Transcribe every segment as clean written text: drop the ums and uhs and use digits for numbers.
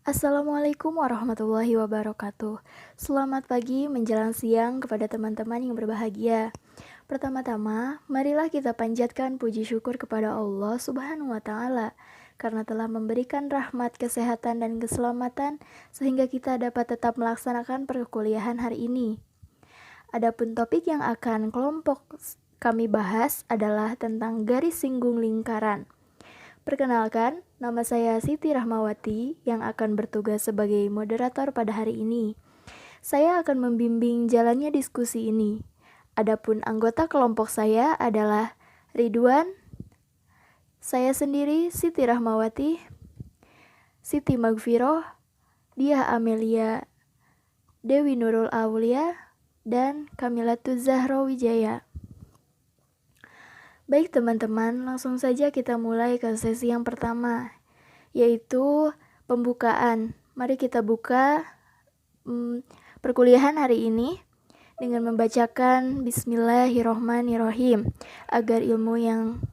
Assalamualaikum warahmatullahi wabarakatuh. Selamat pagi menjelang siang kepada teman-teman yang berbahagia. Pertama-tama, marilah kita panjatkan puji syukur kepada Allah Subhanahu wa Ta'ala karena telah memberikan rahmat, kesehatan, dan keselamatan sehingga kita dapat tetap melaksanakan perkuliahan hari ini. Adapun topik yang akan kelompok kami bahas adalah tentang garis singgung lingkaran. Perkenalkan, nama saya Siti Rahmawati yang akan bertugas sebagai moderator pada hari ini. Saya akan membimbing jalannya diskusi ini. Adapun anggota kelompok saya adalah Ridwan, saya sendiri Siti Rahmawati, Siti Magfiroh, Diah Amelia, Dewi Nurul Aulia, dan Kamilatuz Zahra Wijaya. Baik teman-teman, langsung saja kita mulai ke sesi yang pertama, yaitu pembukaan. Mari kita buka perkuliahan hari ini dengan membacakan Bismillahirrohmanirrohim agar ilmu yang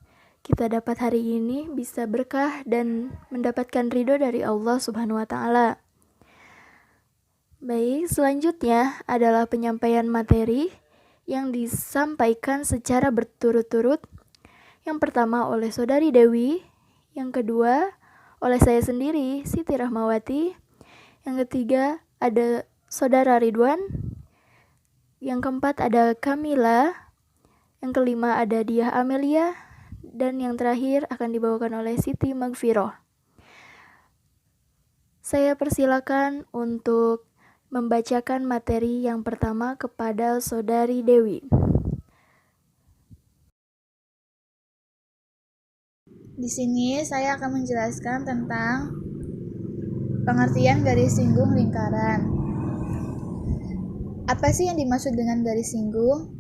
kita dapat hari ini bisa berkah dan mendapatkan ridho dari Allah Subhanahu wa Ta'ala. Baik, selanjutnya adalah penyampaian materi yang disampaikan secara berturut-turut. Yang pertama oleh Saudari Dewi, yang kedua oleh saya sendiri, Siti Rahmawati, yang ketiga ada Saudara Ridwan, yang keempat ada Kamila, yang kelima ada Diah Amelia, dan yang terakhir akan dibawakan oleh Siti Magfiroh. Saya persilakan untuk membacakan materi yang pertama kepada Saudari Dewi. Di sini saya akan menjelaskan tentang pengertian garis singgung lingkaran. Apa sih yang dimaksud dengan garis singgung?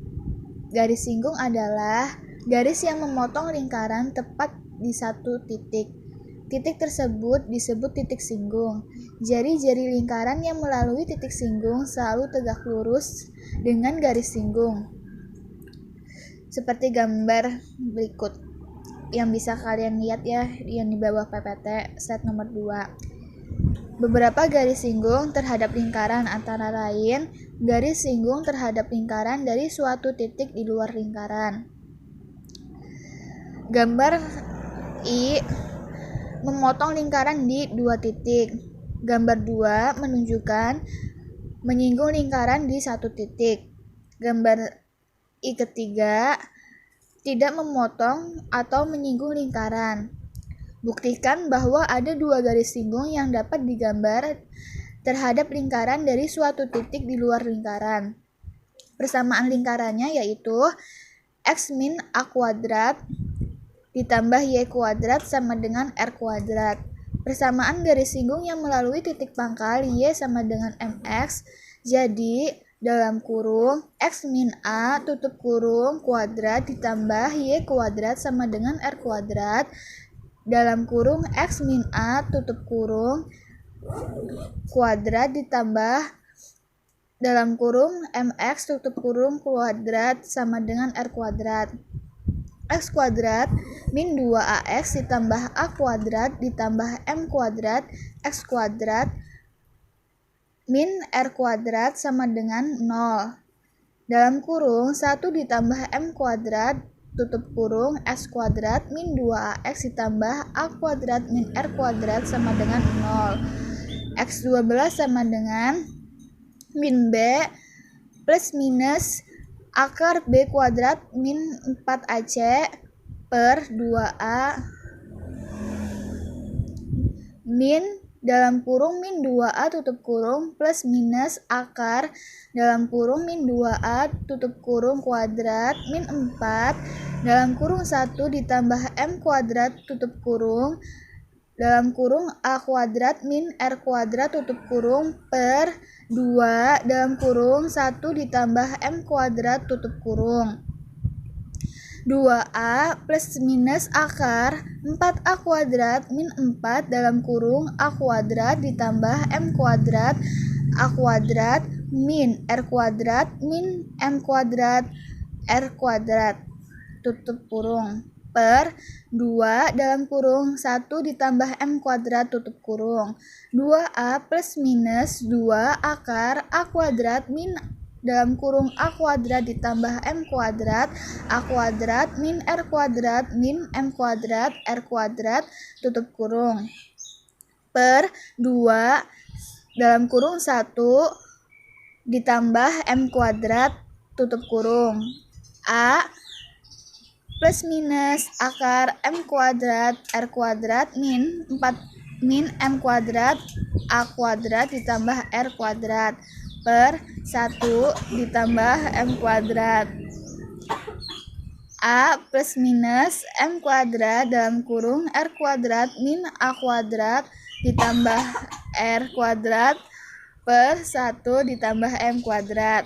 Garis singgung adalah garis yang memotong lingkaran tepat di satu titik. Titik tersebut disebut titik singgung. Jari-jari lingkaran yang melalui titik singgung selalu tegak lurus dengan garis singgung. Seperti gambar berikut yang bisa kalian lihat ya, yang di bawah PPT slide nomor 2. Beberapa garis singgung terhadap lingkaran antara lain garis singgung terhadap lingkaran dari suatu titik di luar lingkaran. Gambar I memotong lingkaran di 2 titik. Gambar 2 menunjukkan menyinggung lingkaran di 1 titik. Gambar I ketiga tidak memotong atau menyinggung lingkaran. Buktikan bahwa ada 2 garis singgung yang dapat digambar terhadap lingkaran dari suatu titik di luar lingkaran. Persamaan lingkarannya yaitu X min A kuadrat ditambah Y kuadrat sama dengan R kuadrat. Persamaan garis singgung yang melalui titik pangkal Y sama dengan MX, jadi dalam kurung X min A tutup kurung kuadrat ditambah Y kuadrat sama dengan R kuadrat dalam kurung X min A tutup kurung kuadrat ditambah dalam kurung MX tutup kurung kuadrat sama dengan R kuadrat. X kuadrat min 2AX ditambah A kuadrat ditambah M kuadrat X kuadrat min R kuadrat sama dengan 0. Dalam kurung 1 ditambah M kuadrat tutup kurung X kuadrat min 2AX ditambah A kuadrat min R kuadrat sama dengan 0. X12 sama dengan min B plus minus akar B kuadrat min 4AC per 2A min dalam kurung min 2A tutup kurung plus minus akar dalam kurung min 2A tutup kurung kuadrat min 4 dalam kurung 1 ditambah M kuadrat tutup kurung dalam kurung A kuadrat min R kuadrat tutup kurung per 2 dalam kurung 1 ditambah M kuadrat tutup kurung. 2A plus minus akar 4A kuadrat min 4 dalam kurung A kuadrat ditambah M kuadrat A kuadrat min R kuadrat min M kuadrat R kuadrat tutup kurung. per 2 dalam kurung 1 ditambah M kuadrat tutup kurung. 2A plus minus 2 akar A kuadrat min dalam kurung A kuadrat ditambah M kuadrat A kuadrat min R kuadrat min M kuadrat R kuadrat tutup kurung. Per 2 dalam kurung 1 ditambah M kuadrat tutup kurung. A plus minus akar M kuadrat R kuadrat min M kuadrat A kuadrat ditambah R kuadrat per 1 ditambah M kuadrat. A plus minus M kuadrat dalam kurung R kuadrat min A kuadrat ditambah R kuadrat per 1 ditambah M kuadrat.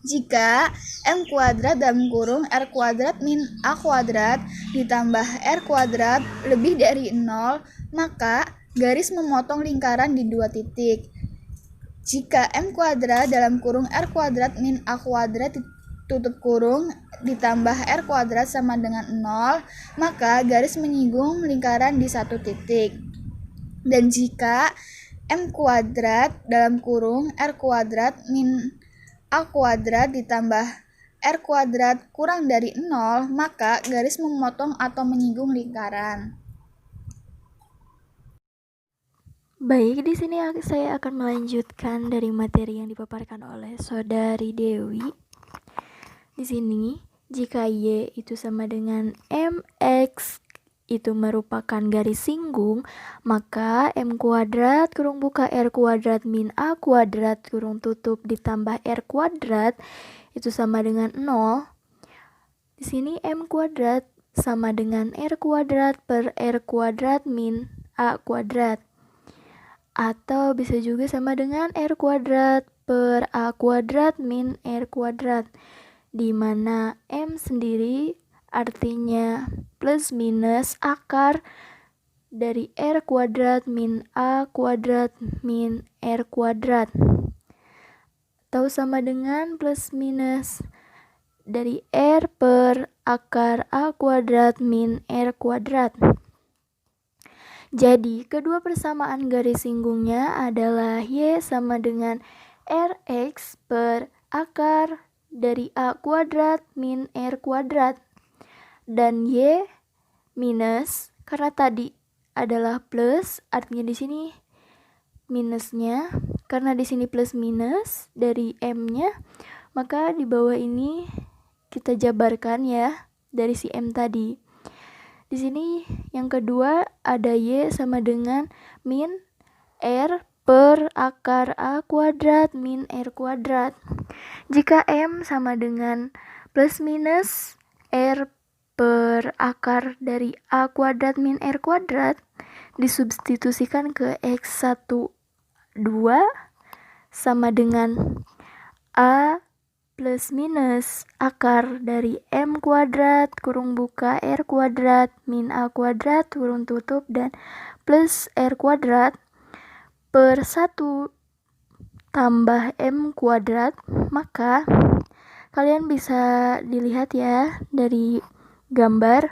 Jika M kuadrat dalam kurung R kuadrat min A kuadrat ditambah R kuadrat lebih dari 0, maka garis memotong lingkaran di 2 titik. Jika M kuadrat dalam kurung R kuadrat min A kuadrat tutup kurung ditambah R kuadrat sama dengan 0, maka garis menyinggung lingkaran di 1 titik. Dan jika M kuadrat dalam kurung R kuadrat min A kuadrat ditambah R kuadrat kurang dari 0, maka garis memotong atau menyinggung lingkaran. Baik, di sini saya akan melanjutkan dari materi yang dipaparkan oleh Saudari Dewi. Di sini, jika Y itu sama dengan MX itu merupakan garis singgung, maka M kuadrat kurung buka R kuadrat min A kuadrat kurung tutup ditambah R kuadrat itu sama dengan 0. Di sini M kuadrat sama dengan R kuadrat per R kuadrat min A kuadrat. Atau bisa juga sama dengan R kuadrat per A kuadrat min R kuadrat, di mana M sendiri artinya plus minus akar dari R kuadrat min A kuadrat min R kuadrat. Atau sama dengan plus minus dari R per akar A kuadrat min R kuadrat. Jadi, kedua persamaan garis singgungnya adalah Y sama dengan Rx per akar dari A kuadrat min R kuadrat. Dan Y minus, karena tadi adalah plus, artinya di sini minusnya, karena di sini plus minus dari M-nya, maka di bawah ini kita jabarkan ya dari si M tadi. Di sini yang kedua ada Y sama dengan min R per akar A kuadrat min R kuadrat. Jika M sama dengan plus minus R per akar dari A kuadrat min R kuadrat, disubstitusikan ke X1 2 sama dengan A plus minus akar dari M kuadrat kurung buka R kuadrat min A kuadrat kurung tutup dan plus R kuadrat per 1 tambah M kuadrat. Maka kalian bisa dilihat ya dari gambar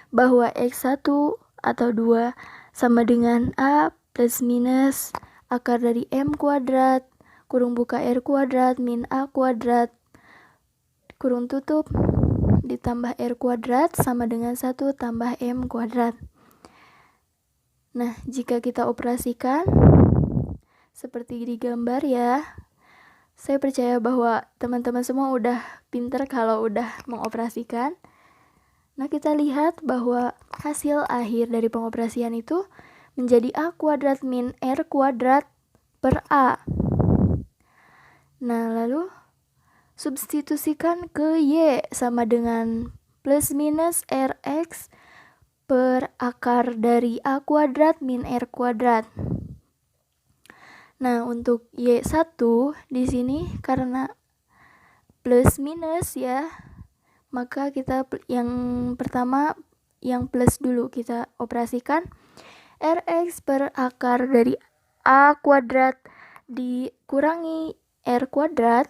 bahwa X1 atau 2 sama dengan A plus minus akar dari M kuadrat kurung buka R kuadrat min A kuadrat kurung tutup ditambah R kuadrat sama dengan 1 tambah M kuadrat. Nah, jika kita operasikan seperti di gambar ya, saya percaya bahwa teman-teman semua udah pinter kalau udah mengoperasikan. Nah, kita lihat bahwa hasil akhir dari pengoperasian itu menjadi A kuadrat min R kuadrat per A. Nah, lalu substitusikan ke Y sama dengan plus minus Rx per akar dari A kuadrat min R kuadrat. Nah, untuk Y1 di sini karena plus minus ya, maka kita yang pertama yang plus dulu kita operasikan. Rx per akar dari A kuadrat dikurangi R kuadrat.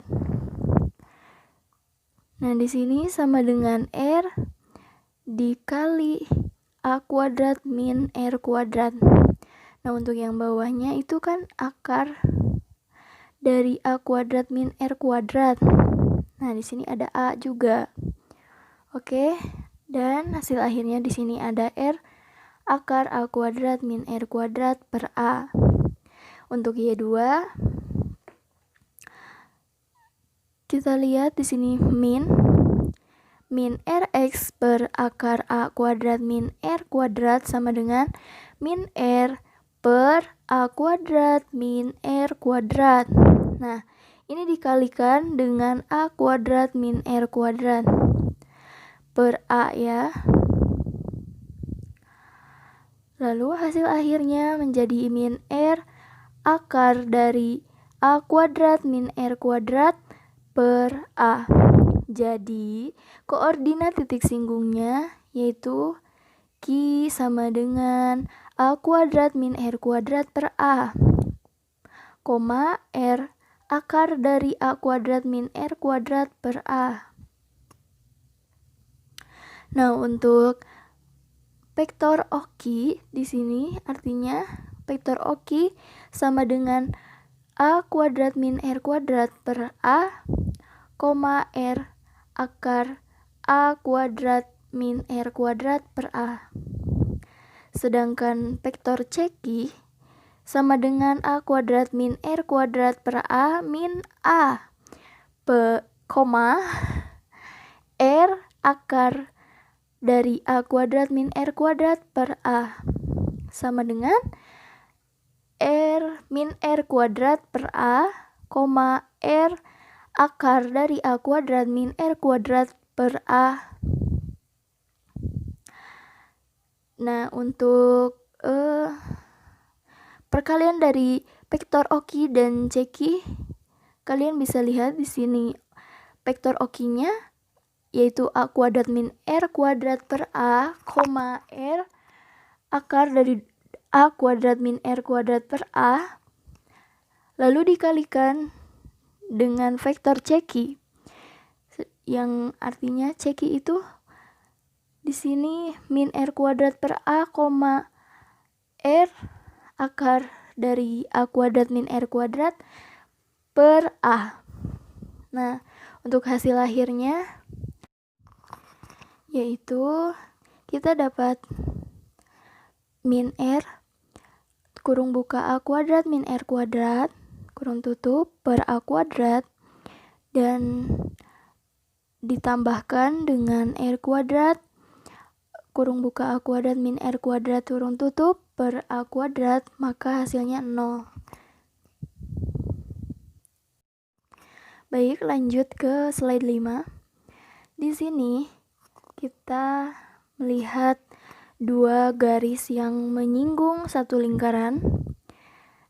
Nah, di sini sama dengan R dikali A kuadrat min R kuadrat. Nah, untuk yang bawahnya itu kan akar dari A kuadrat min R kuadrat. Nah, di sini ada A juga. Oke, dan hasil akhirnya di sini ada R akar A kuadrat min R kuadrat per A. Untuk Y2, kita lihat di sini min Rx per akar A kuadrat min R kuadrat sama dengan min R per A kuadrat min R kuadrat. Nah, ini dikalikan dengan A kuadrat min R kuadrat per A ya. Lalu hasil akhirnya menjadi min R akar dari A kuadrat min R kuadrat per A. Jadi, koordinat titik singgungnya yaitu Q sama dengan A kuadrat min R kuadrat per A, koma R akar dari A kuadrat min R kuadrat per A. Nah, untuk vektor OQ di sini artinya vektor OQ sama dengan A kuadrat min R kuadrat per A, koma R akar A kuadrat min R kuadrat per A. Sedangkan vektor CQ sama dengan A kuadrat min R kuadrat per A min A, koma R akar dari A kuadrat min R kuadrat per A sama dengan R min R kuadrat per A, koma R akar dari A kuadrat min R kuadrat per A. Nah, untuk perkalian dari vektor OQ dan CQ, kalian bisa lihat di sini vektor OQ-nya yaitu A kuadrat min R kuadrat per A, koma R akar dari A kuadrat min R kuadrat per A, lalu dikalikan dengan vektor CQ, yang artinya CQ itu di sini min R kuadrat per A, koma R akar dari A kuadrat min R kuadrat per A. Nah, untuk hasil akhirnya yaitu kita dapat min R kurung buka A kuadrat min R kuadrat kurung tutup per A kuadrat dan ditambahkan dengan R kuadrat kurung buka A kuadrat min R kuadrat kurung tutup per A kuadrat, maka hasilnya 0. Baik, lanjut ke slide 5. Di sini kita melihat dua garis yang menyinggung satu lingkaran.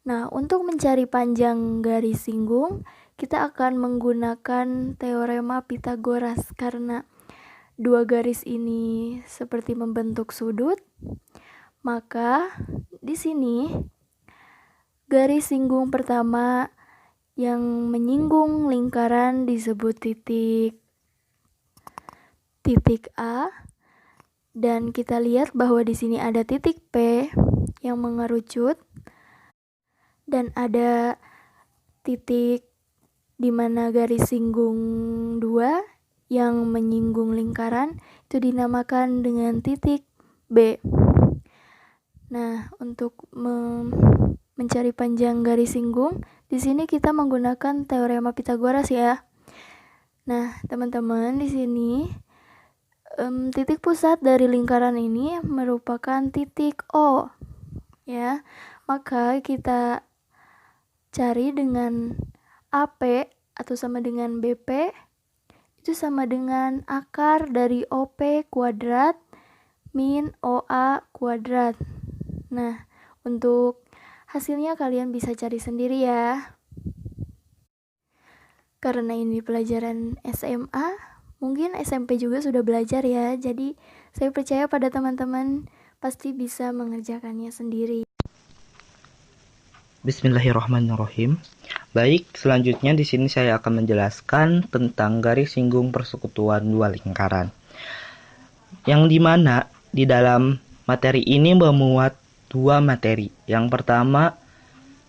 Nah, untuk mencari panjang garis singgung, kita akan menggunakan teorema Pythagoras karena dua garis ini seperti membentuk sudut. Maka di sini garis singgung pertama yang menyinggung lingkaran disebut titik A, dan kita lihat bahwa di sini ada titik P yang mengerucut dan ada titik di mana garis singgung 2 yang menyinggung lingkaran itu dinamakan dengan titik B. Nah, untuk mencari panjang garis singgung, di sini kita menggunakan teorema Pythagoras ya. Nah, teman-teman, di sini titik pusat dari lingkaran ini merupakan titik O ya. Maka kita cari dengan AP atau sama dengan BP itu sama dengan akar dari OP kuadrat min OA kuadrat. Nah, untuk hasilnya kalian bisa cari sendiri ya. Karena ini pelajaran SMA, mungkin SMP juga sudah belajar ya, jadi saya percaya pada teman-teman pasti bisa mengerjakannya sendiri. Bismillahirrahmanirrahim. Baik, selanjutnya di sini saya akan menjelaskan tentang garis singgung persekutuan dua lingkaran. Yang dimana di dalam materi ini memuat dua materi. Yang pertama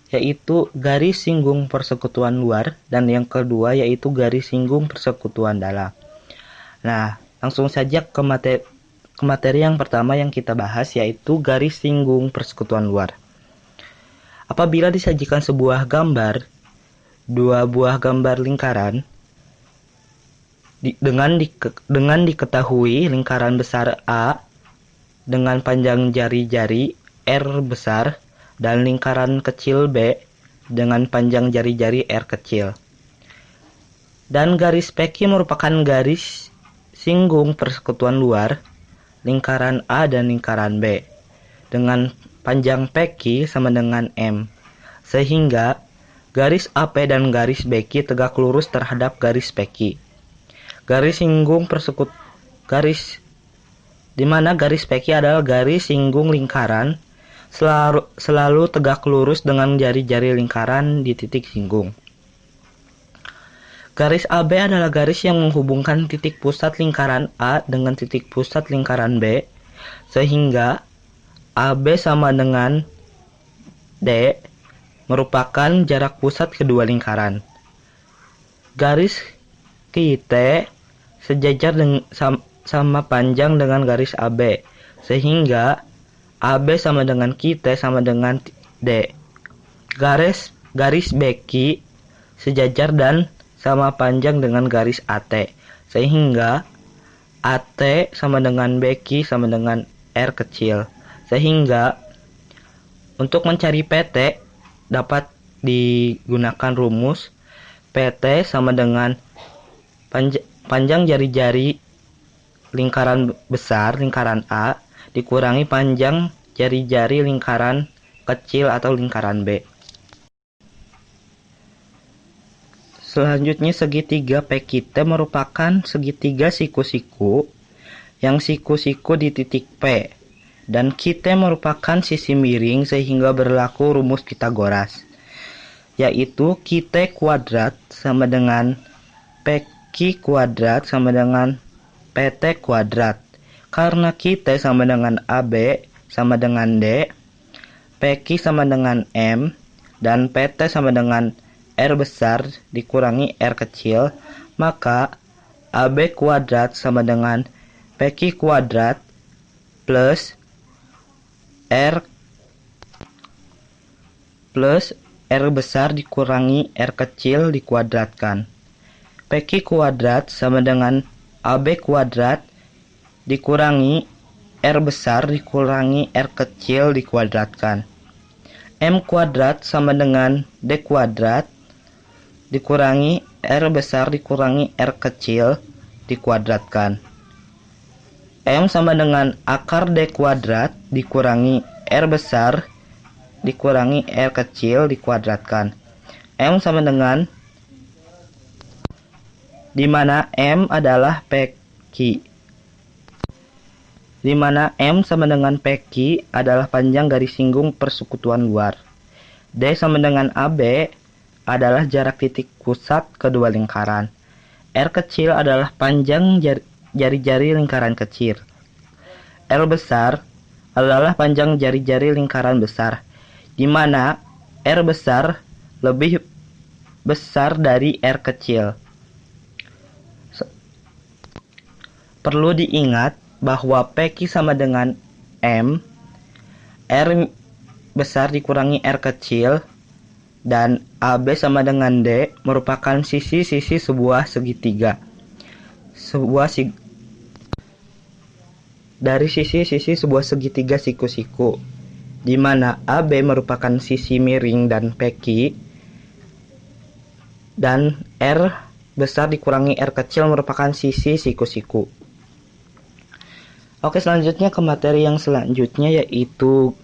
yaitu garis singgung persekutuan luar dan yang kedua yaitu garis singgung persekutuan dalam. Nah, langsung saja ke materi yang pertama yang kita bahas yaitu garis singgung persekutuan luar. Apabila disajikan sebuah gambar, dua buah gambar lingkaran, dengan diketahui lingkaran besar A dengan panjang jari-jari R besar dan lingkaran kecil B dengan panjang jari-jari R kecil. Dan garis PQ merupakan garis singgung persekutuan luar lingkaran A dan lingkaran B dengan panjang PQ sama dengan M, sehingga garis AP dan garis BQ tegak lurus terhadap garis PQ. Garis singgung di mana garis PQ adalah garis singgung lingkaran selalu tegak lurus dengan jari-jari lingkaran di titik singgung. Garis AB adalah garis yang menghubungkan titik pusat lingkaran A dengan titik pusat lingkaran B, sehingga AB sama dengan D merupakan jarak pusat kedua lingkaran. Garis QT sejajar sama panjang dengan garis AB, sehingga AB sama dengan QT sama dengan D. Garis BQ sejajar dan sama panjang dengan garis AT, sehingga AT sama dengan BQ sama dengan R kecil. Sehingga untuk mencari PT dapat digunakan rumus PT sama dengan panjang jari-jari lingkaran besar lingkaran A dikurangi panjang jari-jari lingkaran kecil atau lingkaran B. Selanjutnya segitiga PQT merupakan segitiga siku-siku yang siku-siku di titik P. Dan QT merupakan sisi miring sehingga berlaku rumus Pitagoras, yaitu QT kuadrat sama dengan PQ kuadrat sama dengan PT kuadrat. Karena QT sama dengan AB sama dengan D, PQ sama dengan M, dan PT sama dengan R besar dikurangi R kecil, maka AB kuadrat sama dengan PQ kuadrat plus R besar dikurangi R kecil dikuadratkan. PQ kuadrat sama dengan AB kuadrat dikurangi R besar dikurangi R kecil dikuadratkan. M kuadrat sama dengan D kuadrat dikurangi R besar dikurangi R kecil dikuadratkan. M sama dengan akar D kuadrat dikurangi R besar dikurangi R kecil dikuadratkan. M sama dengan, di mana M adalah PQ. Di mana M sama dengan PQ adalah panjang garis singgung persekutuan luar. D sama dengan AB adalah jarak titik pusat kedua lingkaran. R kecil adalah panjang jari-jari lingkaran kecil. R besar adalah panjang jari-jari lingkaran besar, di mana R besar lebih besar dari R kecil. Perlu diingat bahwa PQ sama dengan M, R besar dikurangi R kecil, dan AB sama dengan D merupakan sisi-sisi sebuah segitiga. Dari sisi-sisi sebuah segitiga siku-siku, di mana AB merupakan sisi miring dan PQ, dan R besar dikurangi R kecil merupakan sisi siku-siku. Oke, selanjutnya ke materi yang selanjutnya yaitu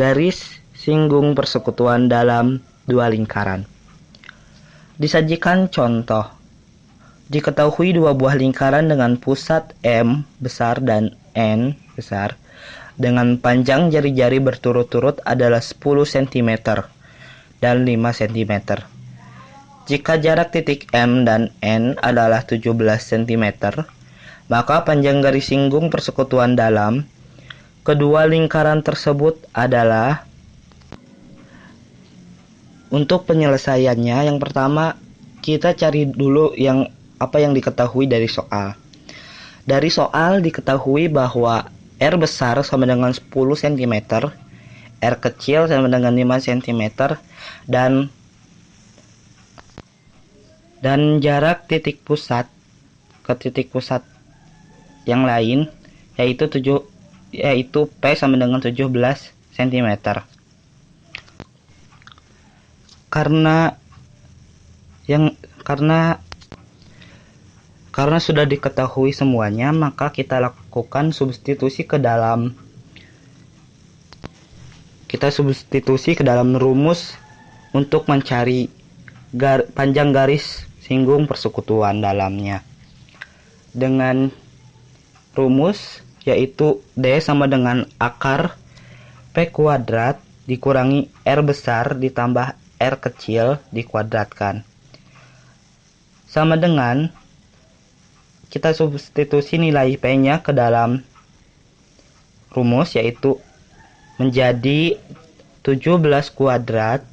garis singgung persekutuan dalam dua lingkaran. Disajikan contoh. Diketahui dua buah lingkaran dengan pusat M besar dan N besar dengan panjang jari-jari berturut-turut adalah 10 cm dan 5 cm. Jika jarak titik M dan N adalah 17 cm, maka panjang garis singgung persekutuan dalam kedua lingkaran tersebut adalah. Untuk penyelesaiannya, yang pertama kita cari dulu apa yang diketahui dari soal. Dari soal diketahui bahwa R besar sama dengan 10 cm, R kecil sama dengan 5 cm, dan jarak titik pusat ke titik pusat yang lain yaitu P sama dengan 17 cm. Karena sudah diketahui semuanya, maka kita lakukan substitusi ke dalam rumus untuk mencari panjang garis singgung persekutuan dalamnya. Dengan rumus yaitu D sama dengan akar P kuadrat dikurangi R besar ditambah R kecil dikuadratkan. Sama dengan kita substitusi nilai P-nya ke dalam rumus yaitu menjadi 17 kuadrat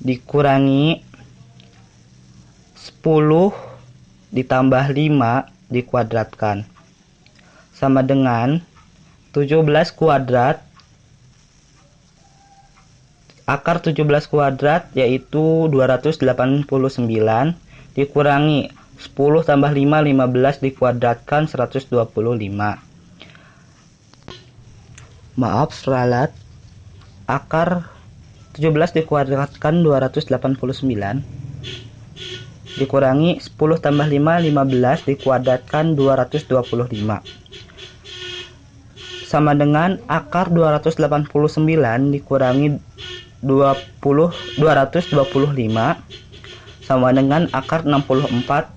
dikurangi 10 ditambah 5 dikuadratkan. Sama dengan 17 kuadrat akar 17 kuadrat yaitu 289 dikurangi 10 tambah 5 15 dikuadratkan 125. Maaf ralat, akar 17 dikuadratkan 289 dikurangi 10 tambah 5 15 dikuadratkan 225 sama dengan akar 289 dikurangi 225 sama dengan akar 64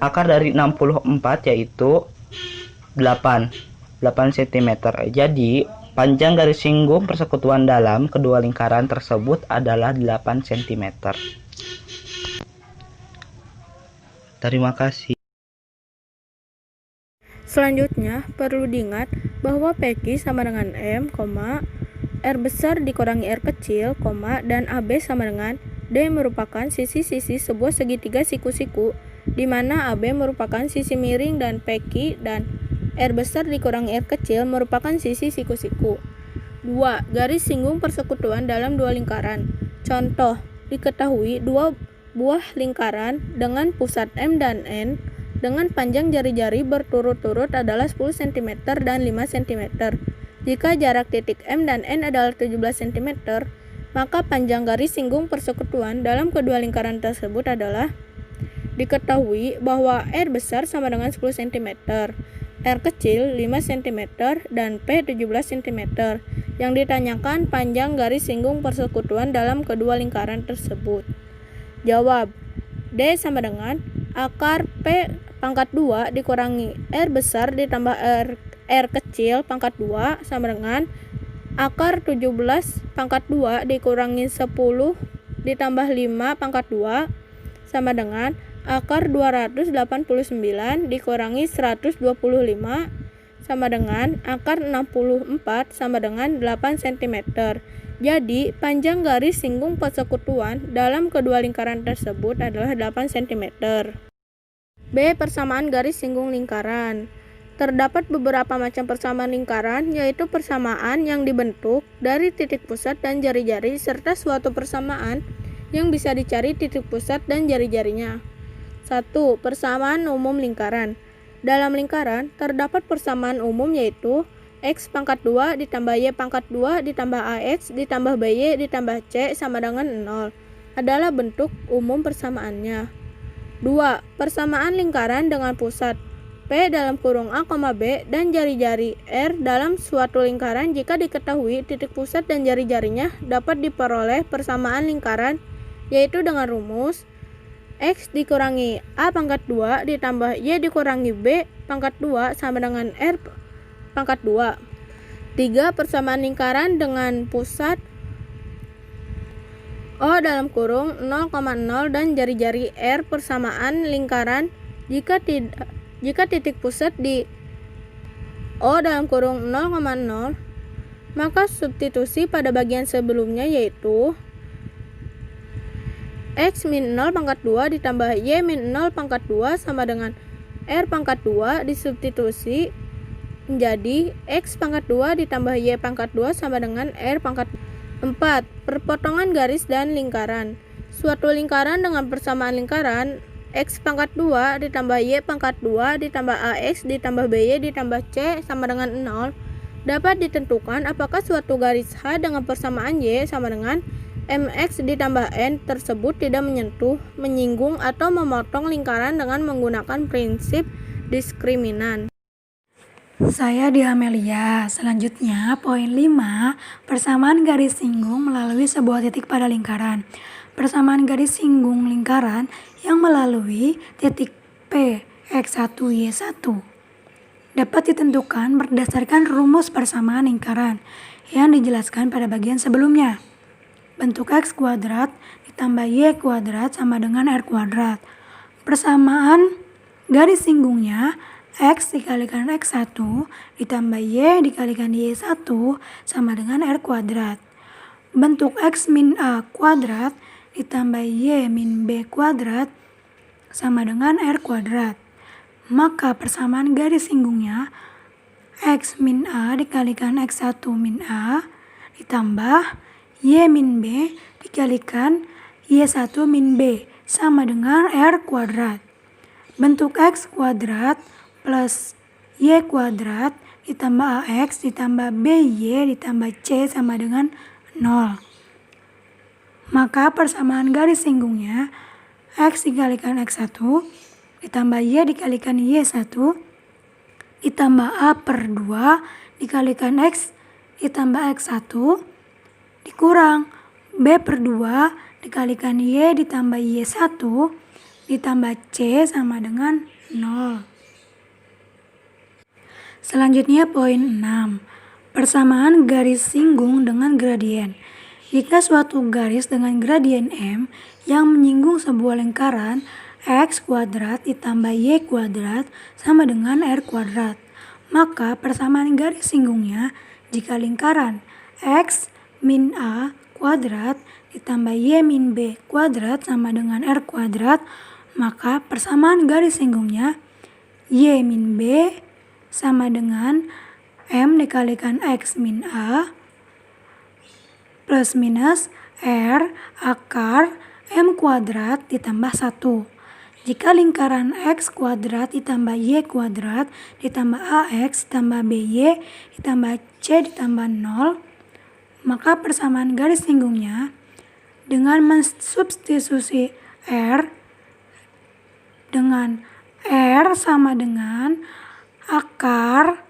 akar dari 64 yaitu 8 cm. Jadi panjang garis singgung persekutuan dalam kedua lingkaran tersebut adalah 8 cm. Terima kasih. Selanjutnya, perlu diingat bahwa PQ sama dengan M, R besar dikurangi R kecil, dan AB sama dengan D merupakan sisi-sisi sebuah segitiga siku-siku, di mana AB merupakan sisi miring dan PQ dan R besar dikurangi R kecil merupakan sisi siku-siku. 2. Garis singgung persekutuan dalam dua lingkaran. Contoh, diketahui dua buah lingkaran dengan pusat M dan N dengan panjang jari-jari berturut-turut adalah 10 cm dan 5 cm. Jika jarak titik M dan N adalah 17 cm, maka panjang garis singgung persekutuan dalam kedua lingkaran tersebut adalah. Diketahui bahwa R besar sama dengan 10 cm, R kecil 5 cm, dan P 17 cm. Yang ditanyakan panjang garis singgung persekutuan dalam kedua lingkaran tersebut. Jawab, D sama dengan akar P pangkat 2 dikurangi R besar ditambah R kecil pangkat 2 sama dengan akar 17 pangkat 2 dikurangi 10 ditambah 5 pangkat 2 sama dengan akar 289 dikurangi 125 sama dengan akar 64 sama dengan 8 cm. Jadi, panjang garis singgung persekutuan dalam kedua lingkaran tersebut adalah 8 cm. B. Persamaan garis singgung lingkaran. Terdapat beberapa macam persamaan lingkaran, yaitu persamaan yang dibentuk dari titik pusat dan jari-jari, serta suatu persamaan yang bisa dicari titik pusat dan jari-jarinya. 1. Persamaan umum lingkaran. Dalam lingkaran, terdapat persamaan umum yaitu X pangkat 2 ditambah Y pangkat 2 ditambah AX ditambah BY ditambah C sama dengan 0 adalah bentuk umum persamaannya. 2. Persamaan lingkaran dengan pusat P dalam kurung A, B dan jari-jari R dalam suatu lingkaran jika diketahui titik pusat dan jari-jarinya dapat diperoleh persamaan lingkaran yaitu dengan rumus X dikurangi A pangkat 2 ditambah Y dikurangi B pangkat 2 sama dengan R pangkat 2. 3. Persamaan lingkaran dengan pusat O dalam kurung 0,0 dan jari-jari R persamaan lingkaran jika titik pusat di O dalam kurung 0,0, maka substitusi pada bagian sebelumnya yaitu X min 0 pangkat 2 ditambah Y min 0 pangkat 2 sama dengan R pangkat 2 disubstitusi menjadi X pangkat 2 ditambah Y pangkat 2 sama dengan R pangkat 2. 4. Perpotongan garis dan lingkaran. Suatu lingkaran dengan persamaan lingkaran X pangkat 2 ditambah Y pangkat 2 ditambah AX ditambah BY ditambah C sama dengan 0 dapat ditentukan apakah suatu garis H dengan persamaan Y sama dengan MX ditambah N tersebut tidak menyentuh, menyinggung, atau memotong lingkaran dengan menggunakan prinsip diskriminan. Saya di Amelia. Selanjutnya, poin 5, persamaan garis singgung melalui sebuah titik pada lingkaran. Persamaan garis singgung lingkaran yang melalui titik P, X1, Y1 dapat ditentukan berdasarkan rumus persamaan lingkaran yang dijelaskan pada bagian sebelumnya. Bentuk X kuadrat ditambah Y kuadrat sama dengan R kuadrat. Persamaan garis singgungnya X dikalikan X1 ditambah Y dikalikan Y1 sama dengan R kuadrat. Bentuk X min A kuadrat ditambah Y min B kuadrat sama dengan R kuadrat. Maka persamaan garis singgungnya X min A dikalikan X1 min A ditambah Y min B dikalikan Y1 min B sama dengan R kuadrat. Bentuk X kuadrat plus Y kuadrat ditambah AX ditambah BY ditambah C sama dengan 0. Maka persamaan garis singgungnya X dikalikan X1 ditambah Y dikalikan Y1 ditambah A per 2 dikalikan X ditambah X1 dikurang B per 2 dikalikan Y ditambah Y1 ditambah C sama dengan 0. Selanjutnya poin 6. Persamaan garis singgung dengan gradien. Jika suatu garis dengan gradien M yang menyinggung sebuah lingkaran X kuadrat ditambah Y kuadrat sama dengan R kuadrat, maka persamaan garis singgungnya jika lingkaran X min A kuadrat ditambah Y min B kuadrat sama dengan R kuadrat, maka persamaan garis singgungnya Y min B sama dengan M dikalikan X min A plus minus R akar M kuadrat ditambah 1. Jika lingkaran X kuadrat ditambah Y kuadrat ditambah AX ditambah BY ditambah C ditambah 0, maka persamaan garis singgungnya dengan mensubstitusi R dengan R sama dengan akar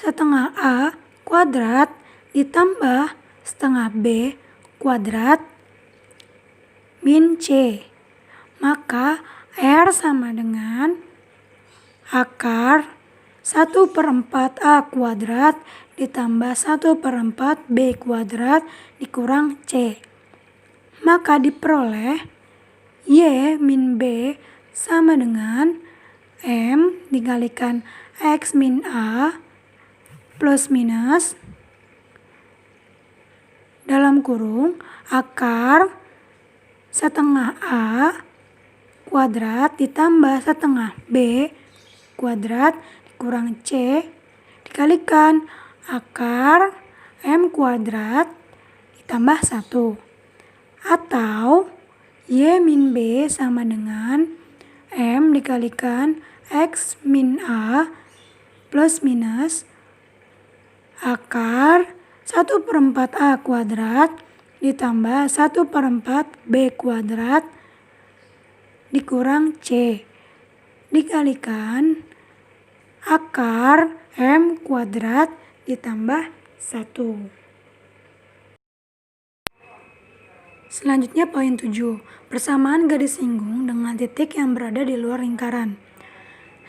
setengah A kuadrat ditambah setengah B kuadrat min C. Maka R sama dengan akar 1/4 A kuadrat ditambah 1/4 B kuadrat dikurang C. Maka diperoleh Y min B sama dengan M dikalikan X min A plus minus dalam kurung akar setengah A kuadrat ditambah setengah B kuadrat dikurang C dikalikan akar M kuadrat ditambah 1. Atau Y min B sama dengan M dikalikan X min A plus minus akar 1/4 A kuadrat ditambah 1/4 B kuadrat dikurang C dikalikan akar M kuadrat ditambah 1. Selanjutnya poin 7. Persamaan garis singgung dengan titik yang berada di luar lingkaran.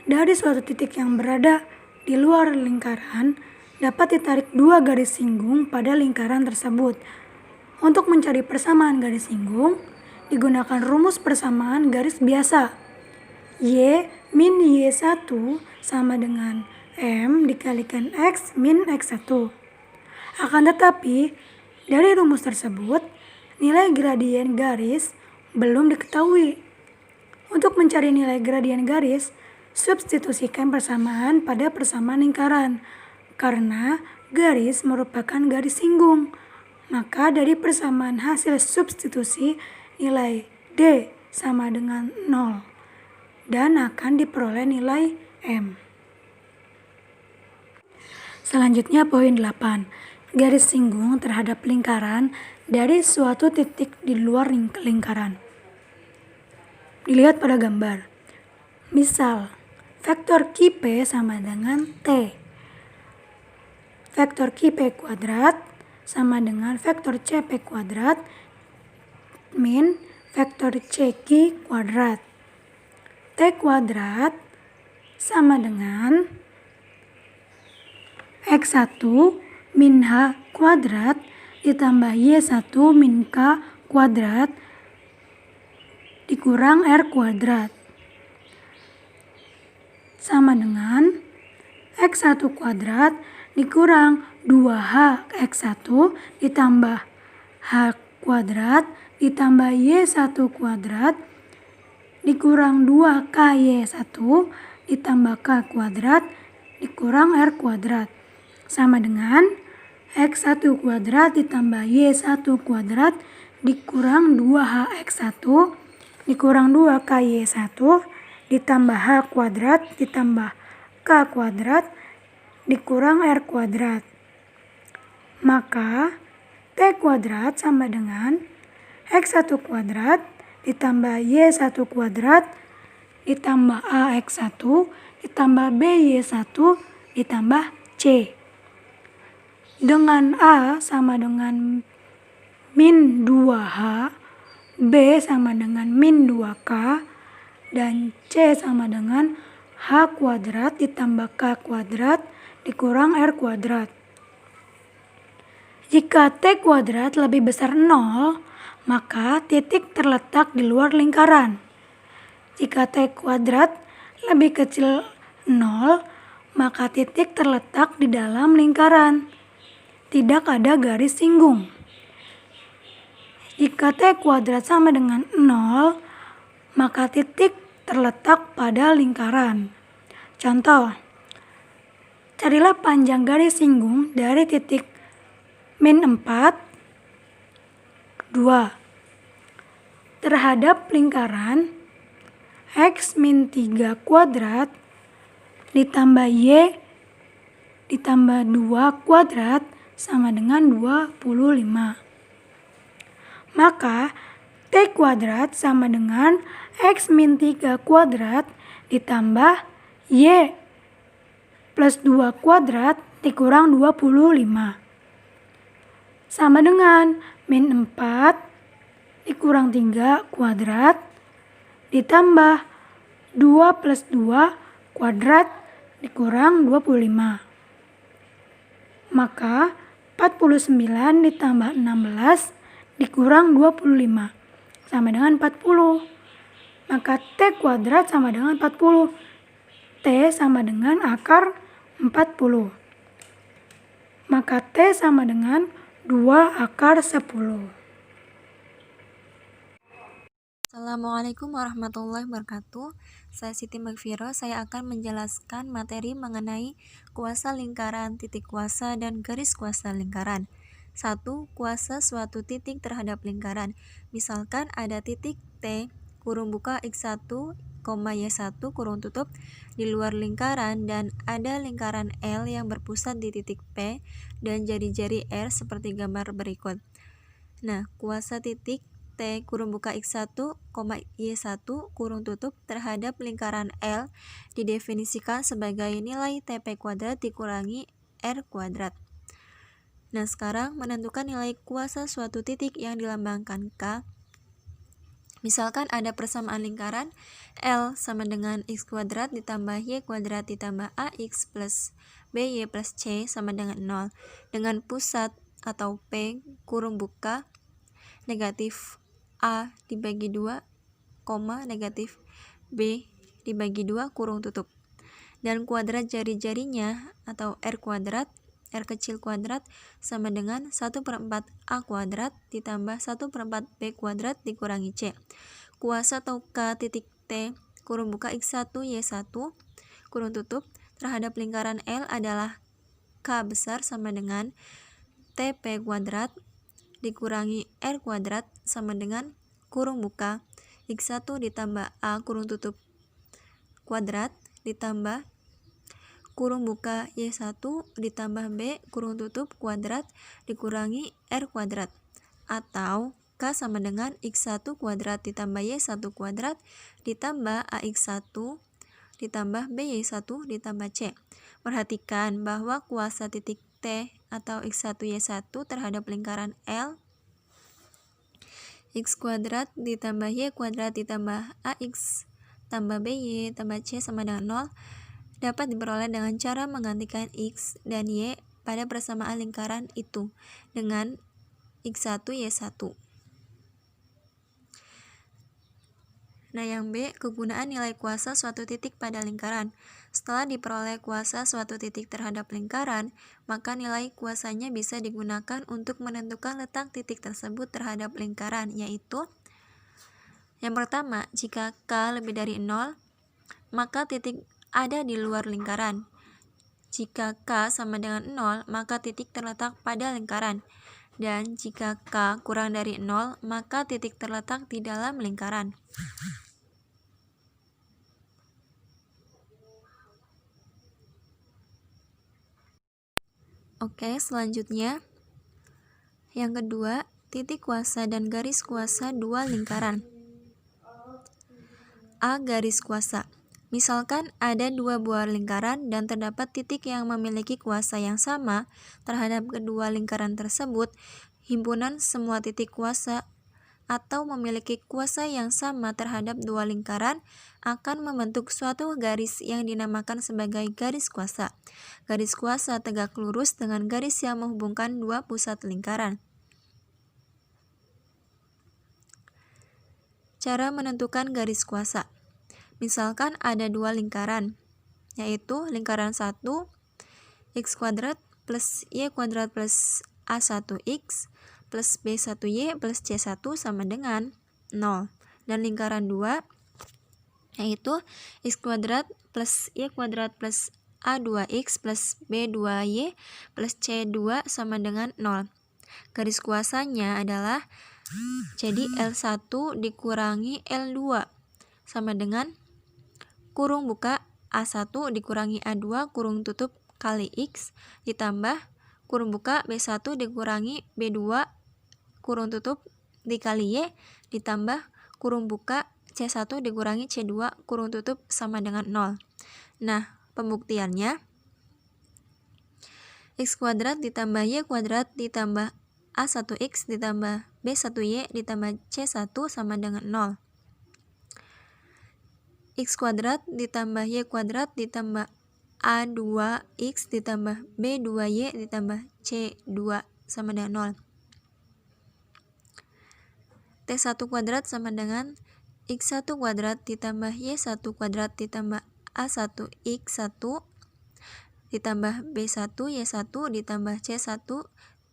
Dari suatu titik yang berada di luar lingkaran dapat ditarik dua garis singgung pada lingkaran tersebut. Untuk mencari persamaan garis singgung, digunakan rumus persamaan garis biasa. Y min Y1 sama dengan M dikalikan X min X1. Akan tetapi, dari rumus tersebut, nilai gradien garis belum diketahui. Untuk mencari nilai gradien garis, substitusikan persamaan pada persamaan lingkaran, karena garis merupakan garis singgung. Maka dari persamaan hasil substitusi, nilai D sama dengan 0 dan akan diperoleh nilai M. Selanjutnya poin 8. Garis singgung terhadap lingkaran dari suatu titik di luar lingkaran. Dilihat pada gambar. Misal, vektor Qp sama dengan T. Vektor Qp kuadrat sama dengan vektor Cp kuadrat min vektor Cq kuadrat. T kuadrat sama dengan X1 min H kuadrat ditambah Y1 min K kuadrat dikurang R kuadrat sama dengan X1 kuadrat dikurang 2H X1 ditambah H kuadrat ditambah Y1 kuadrat dikurang 2KY1 ditambah K kuadrat dikurang R kuadrat sama dengan X1 kuadrat ditambah Y1 kuadrat dikurang 2HX1 dikurang 2KY1 ditambah H kuadrat ditambah K kuadrat dikurang R kuadrat. Maka T kuadrat sama dengan X1 kuadrat ditambah Y1 kuadrat ditambah AX1 ditambah BY1 ditambah C. Dengan A sama dengan min 2H, B sama dengan min 2K, dan C sama dengan H kuadrat ditambah K kuadrat dikurang R kuadrat. Jika T kuadrat lebih besar 0, maka titik terletak di luar lingkaran. Jika T kuadrat lebih kecil 0, maka titik terletak di dalam lingkaran. Tidak ada garis singgung. Jika T kuadrat sama dengan 0, maka titik terletak pada lingkaran. Contoh, carilah panjang garis singgung dari titik min 4, 2 terhadap lingkaran X min 3 kuadrat ditambah Y ditambah 2 kuadrat sama dengan 25. Maka T kuadrat sama dengan X min 3 kuadrat ditambah Y plus 2 kuadrat dikurang 25. Sama dengan min 4 dikurang 3 kuadrat ditambah 2 plus 2 kuadrat dikurang 25. Maka 49 ditambah 16 dikurang 25 sama dengan 40. Maka T kuadrat sama dengan 40. T sama dengan akar 40. Maka T sama dengan 2 akar 10. Assalamualaikum warahmatullahi wabarakatuh. Saya Siti Magfiro. Saya akan menjelaskan materi mengenai kuasa lingkaran, titik kuasa, dan garis kuasa lingkaran. 1. Kuasa suatu titik terhadap lingkaran. Misalkan ada titik T, kurung buka X1, Y1, kurung tutup, di luar lingkaran, dan ada lingkaran L yang berpusat di titik P dan jari-jari R seperti gambar berikut. Nah, kuasa titik T kurung buka X1, Y1 kurung tutup terhadap lingkaran L didefinisikan sebagai nilai TP kuadrat dikurangi R kuadrat. Nah, sekarang menentukan nilai kuasa suatu titik yang dilambangkan K. Misalkan ada persamaan lingkaran L sama dengan X kuadrat ditambah Y kuadrat ditambah AX plus BY plus C sama dengan 0 dengan pusat atau P kurung buka negatif A dibagi 2, koma negatif B dibagi 2 kurung tutup. Dan kuadrat jari-jarinya atau R kuadrat, R kecil kuadrat sama dengan 1/4 A kuadrat ditambah 1/4 B kuadrat dikurangi C. Kuasa atau K titik T kurung buka X1 Y1 kurung tutup terhadap lingkaran L adalah K besar sama dengan TP kuadrat dikurangi R kuadrat sama dengan kurung buka X1 ditambah A kurung tutup kuadrat ditambah kurung buka Y1 ditambah B kurung tutup kuadrat dikurangi R kuadrat, atau K sama dengan X1 kuadrat ditambah Y1 kuadrat ditambah AX1 ditambah BY1 ditambah C. Perhatikan bahwa kuasa titik T atau X1 Y1 terhadap lingkaran L X kuadrat ditambah Y kuadrat ditambah AX tambah BY tambah C sama dengan 0 dapat diperoleh dengan cara menggantikan X dan Y pada persamaan lingkaran itu dengan X1 Y1. Nah, yang B, kegunaan nilai kuasa suatu titik pada lingkaran. Setelah diperoleh kuasa suatu titik terhadap lingkaran, maka nilai kuasanya bisa digunakan untuk menentukan letak titik tersebut terhadap lingkaran, yaitu yang pertama, jika K lebih dari 0, maka titik ada di luar lingkaran. Jika K sama dengan 0, maka titik terletak pada lingkaran. Dan jika K kurang dari 0, maka titik terletak di dalam lingkaran. Oke, selanjutnya yang kedua, titik kuasa dan garis kuasa dua lingkaran. A garis kuasa. Misalkan ada dua buah lingkaran dan terdapat titik yang memiliki kuasa yang sama terhadap kedua lingkaran tersebut. Himpunan semua titik kuasa atau memiliki kuasa yang sama terhadap dua lingkaran akan membentuk suatu garis yang dinamakan sebagai garis kuasa. Garis kuasa tegak lurus dengan garis yang menghubungkan dua pusat lingkaran. Cara menentukan garis kuasa. Misalkan ada dua lingkaran, yaitu lingkaran 1 X kuadrat plus Y kuadrat plus A1X plus B1Y plus C1 sama dengan 0. Dan lingkaran 2 yaitu X kuadrat plus Y kuadrat plus A2X plus B2Y plus C2 sama dengan 0. Garis kuasanya adalah jadi L1 dikurangi L2 sama dengan kurung buka A1 dikurangi A2 kurung tutup kali X ditambah kurung buka B1 dikurangi B2 kurung tutup dikali Y ditambah kurung buka C1 dikurangi C2 kurung tutup sama dengan 0. Nah, pembuktiannya X kuadrat ditambah Y kuadrat ditambah A1X ditambah B1Y ditambah C1 sama dengan 0. X kuadrat ditambah Y kuadrat ditambah A2X ditambah B2Y ditambah C2 sama dengan 0. T1 kuadrat sama dengan X1 kuadrat ditambah Y1 kuadrat ditambah A1X1 ditambah B1Y1 ditambah C1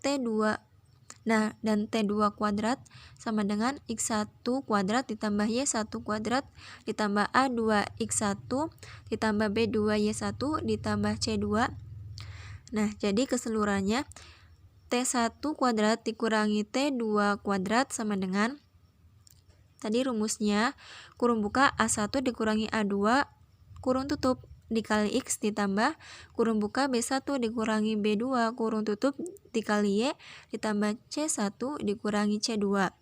T2. Nah, dan T2 kuadrat sama dengan X1 kuadrat ditambah Y1 kuadrat ditambah A2X1 ditambah B2Y1 ditambah C2. Nah, jadi keseluruhannya T1 kuadrat dikurangi T2 kuadrat sama dengan, tadi rumusnya, kurung buka A1 dikurangi A2 kurung tutup dikali X ditambah kurung buka B1 dikurangi B2 kurung tutup dikali Y ditambah C1 dikurangi C2.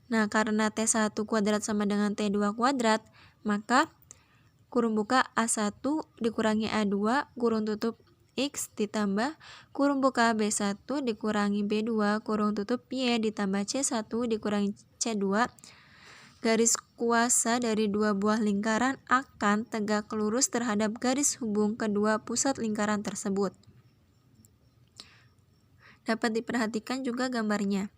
Nah, karena T1 kuadrat sama dengan T2 kuadrat, maka kurung buka A1 dikurangi A2 kurung tutup X ditambah kurung buka B1 dikurangi B2 kurung tutup Y ditambah C1 dikurangi C2. Garis kuasa dari dua buah lingkaran akan tegak lurus terhadap garis hubung kedua pusat lingkaran tersebut. Dapat diperhatikan juga gambarnya.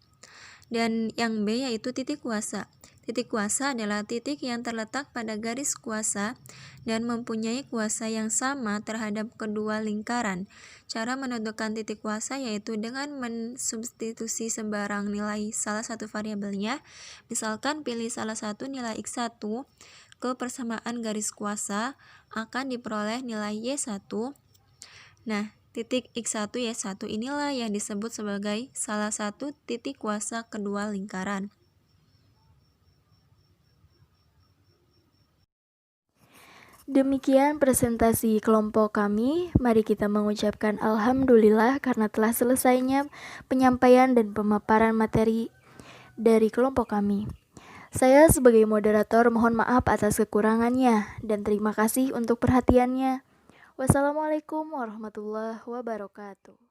Dan yang B yaitu titik kuasa. Titik kuasa adalah titik yang terletak pada garis kuasa dan mempunyai kuasa yang sama terhadap kedua lingkaran. Cara menentukan titik kuasa yaitu dengan mensubstitusi sembarang nilai salah satu variabelnya. Misalkan pilih salah satu nilai X1 ke persamaan garis kuasa, akan diperoleh nilai Y1. Nah, titik X1 Y1 inilah yang disebut sebagai salah satu titik kuasa kedua lingkaran. Demikian presentasi kelompok kami. Mari kita mengucapkan alhamdulillah karena telah selesainya penyampaian dan pemaparan materi dari kelompok kami. Saya sebagai moderator mohon maaf atas kekurangannya dan terima kasih untuk perhatiannya. Wassalamualaikum warahmatullahi wabarakatuh.